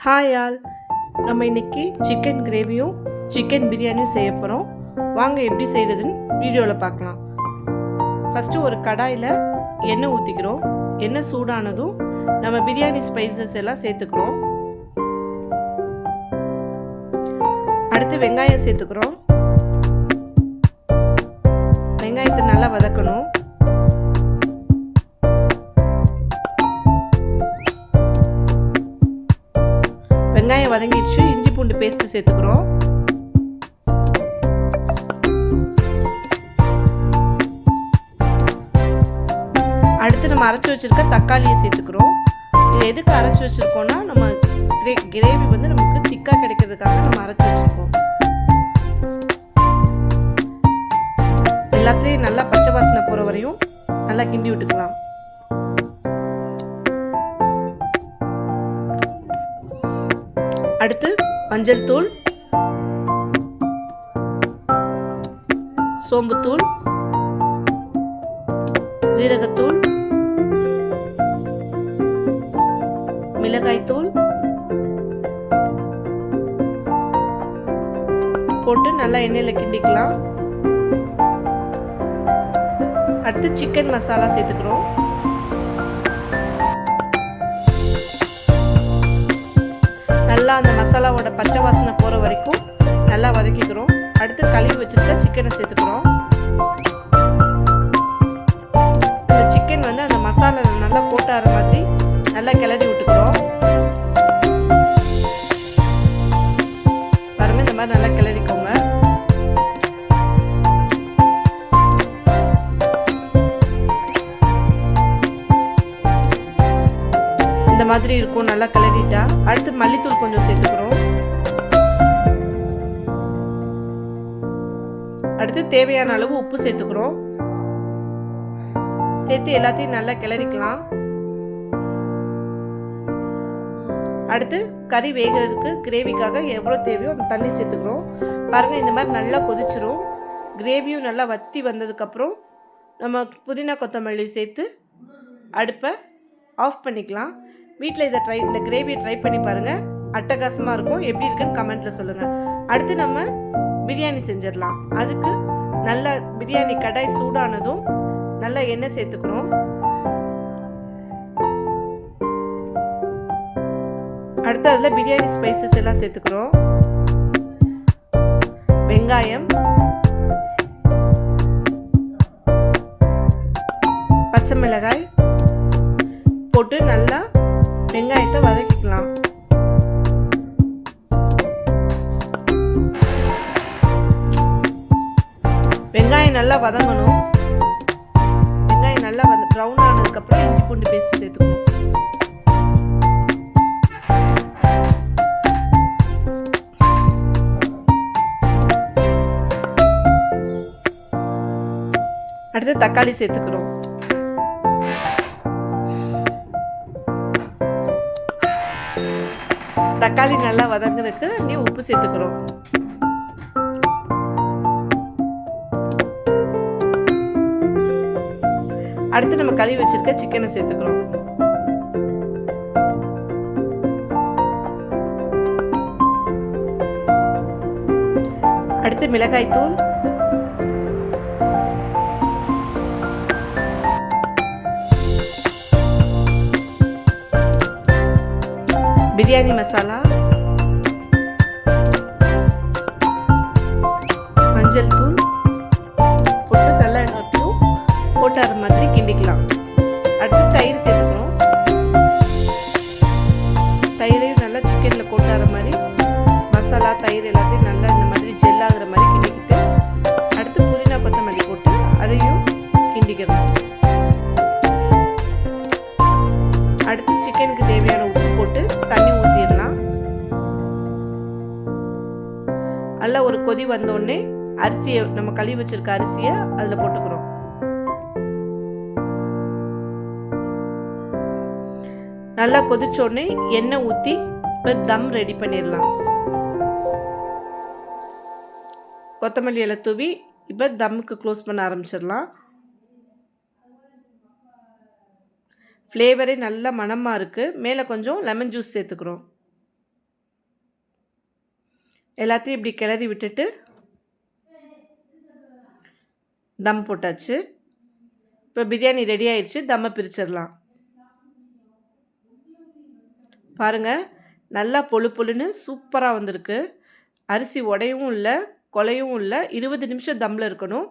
Hi all, நம்ம இன்றைக்கி chicken கிரேவியும் சிக்கன் பிரியாணியும் செய்ய போகிறோம். வாங்க எப்படி செய்கிறதுன்னு வீடியோவில் பார்க்கலாம். ஃபஸ்ட்டு ஒரு கடாயில் எண்ணெய் ஊற்றிக்கிறோம். எண்ணெய் சூடானதும் நம்ம பிரியாணி ஸ்பைசஸ் எல்லாம் சேர்த்துக்கிறோம். அடுத்து வெங்காயம் சேர்த்துக்கிறோம். வெங்காயத்தை நல்லா வதக்கணும். வெங்காயம் வதங்கிடுச்சு. இஞ்சி பூண்டு பேஸ்ட் சேர்த்துக்கிறோம். அடுத்து நம்ம அரைச்சி வச்சிருக்க தக்காளியை சேர்த்துக்கிறோம். இது எதுக்கு அரைச்சி வச்சிருக்கோம்னா, நம்ம கிரேவி வந்து நமக்கு திக்கா கிடைக்கிறதுக்காக நம்ம அரைச்சி வச்சிருக்கோம். எல்லாத்தையும் நல்லா பச்சை வாசனை போற வரையும் நல்லா கிண்டி விட்டுக்கலாம். அடுத்து மஞ்சள் தூள், சோம்புத்தூள், ஜீரகத்தூள், மிளகாய்த்தூள் போட்டு நல்லா எண்ணெயில் கிண்டிக்கலாம். அடுத்து சிக்கன் மசாலா சேர்த்துக்கிறோம். நல்லா அந்த மசாலாவோட பச்சை வாசனை போகிற வரைக்கும் நல்லா வதக்கிக்கிறோம். அடுத்து கழுவி வச்சுருக்க சிக்கனை சேர்த்துக்கிறோம். இந்த சிக்கன் வந்து அந்த மசாலா நல்லா போட்டார மாதிரி நல்லா கிளறி விட்டுக்கிறோம். பாருங்க, இந்த மாதிரி நல்லா கிளறிக்கோங்க. இந்த மாதிரி இருக்கும். நல்லா கிளறிட்டா அடுத்து மல்லித்தூள் கொஞ்சம் சேர்த்துக்கிறோம். அடுத்து தேவையான அளவு உப்பு சேர்த்துக்கிறோம். சேர்த்து எல்லாத்தையும் நல்லா கிளறிக்கலாம். அடுத்து கறி வேகிறதுக்கு கிரேவிக்காக எவ்வளோ தேவையோ அந்த தண்ணி சேர்த்துக்கிறோம். பாருங்க, இந்த மாதிரி நல்லா கொதிச்சிரும். கிரேவியும் நல்லா வத்தி வந்ததுக்கப்புறம் நம்ம புதினா கொத்தமல்லி சேர்த்து அடுப்பை ஆஃப் பண்ணிக்கலாம். வீட்டில் இந்த கிரேவியை ட்ரை பண்ணி பாருங்கள். அட்டகாசமாக இருக்கும். எப்படி இருக்குன்னு கமெண்ட்டில் சொல்லுங்கள். அடுத்து நம்ம பிரியாணி செஞ்சிடலாம். அதுக்கு நல்லா பிரியாணி கடாய் சூடானதும் நல்லா எண்ணெய் சேர்த்துக்கணும். அடுத்து அதில் பிரியாணி ஸ்பைசஸ் எல்லாம் சேர்த்துக்கிறோம். வெங்காயம், பச்சை மிளகாய் போட்டு நல்லா வெங்காயத்தை வதக்கிக்கலாம். வெங்காயம் நல்லா வதங்கணும். வெங்காயம் நல்லா ப்ரௌன் ஆனதுக்கப்புறம் இஞ்சி பூண்டு பேஸ்ட் சேர்த்துக்கணும். அடுத்து தக்காளி சேர்த்துக்கிறோம். தக்காளி நல்லா வதங்குறதுக்கு அங்கே உப்பு சேர்த்துக்கிறோம். அடுத்து நம்ம கழுவி வச்சிருக்க சிக்கனை சேர்த்துக்கிறோம். அடுத்து மிளகாய்த்தூள், பிரியாணி மசாலா, மஞ்சள் தூள் போட்டு நல்லா எடுத்தும் போட்டார மாதிரி கிண்டிக்கலாம். அடுத்து தயிர் சேர்த்துக்கணும். தயிரையும் நல்லா சிக்கனில் போட்டார மாதிரி மசாலா தயிர் எல்லாத்தையும் நல்லா இந்த மாதிரி ஜெல்லாகிற மாதிரி கிண்டிக்கிட்டு அடுத்து புதினா கொத்தமல்லி போட்டு அதையும் கிண்டிக்கணும். அடுத்து சிக்கனுக்கு தேவையான உப்பு போட்டு தண்ணி ஊற்றிடலாம். நல்லா ஒரு கொதி வந்தோடனே அரிசியை, நம்ம கழுவி வச்சிருக்க அரிசியை அதில் போட்டுக்கிறோம். நல்லா கொதிச்சோடனே எண்ணெய் ஊற்றி இப்போ தம் ரெடி பண்ணிடலாம். கொத்தமல்லி இலை தூவி இப்போ தம்முக்கு க்ளோஸ் பண்ண ஆரம்பிச்சிடலாம். ஃப்ளேவரே நல்ல மணமாக இருக்குது. மேலே கொஞ்சம் லெமன் ஜூஸ் சேர்த்துக்கிறோம். எல்லாத்தையும் இப்படி கிளறி விட்டுட்டு தம் போட்டாச்சு. இப்போ பிரியாணி ரெடி ஆயிடுச்சு. தம்மை பிரிச்சிடலாம். பாருங்கள், நல்லா பொழு பொழுன்னு சூப்பராக வந்திருக்கு. அரிசி உடையவும் இல்லை, குலையவும் இல்லை. 20 நிமிஷம் தம்மில் இருக்கணும்.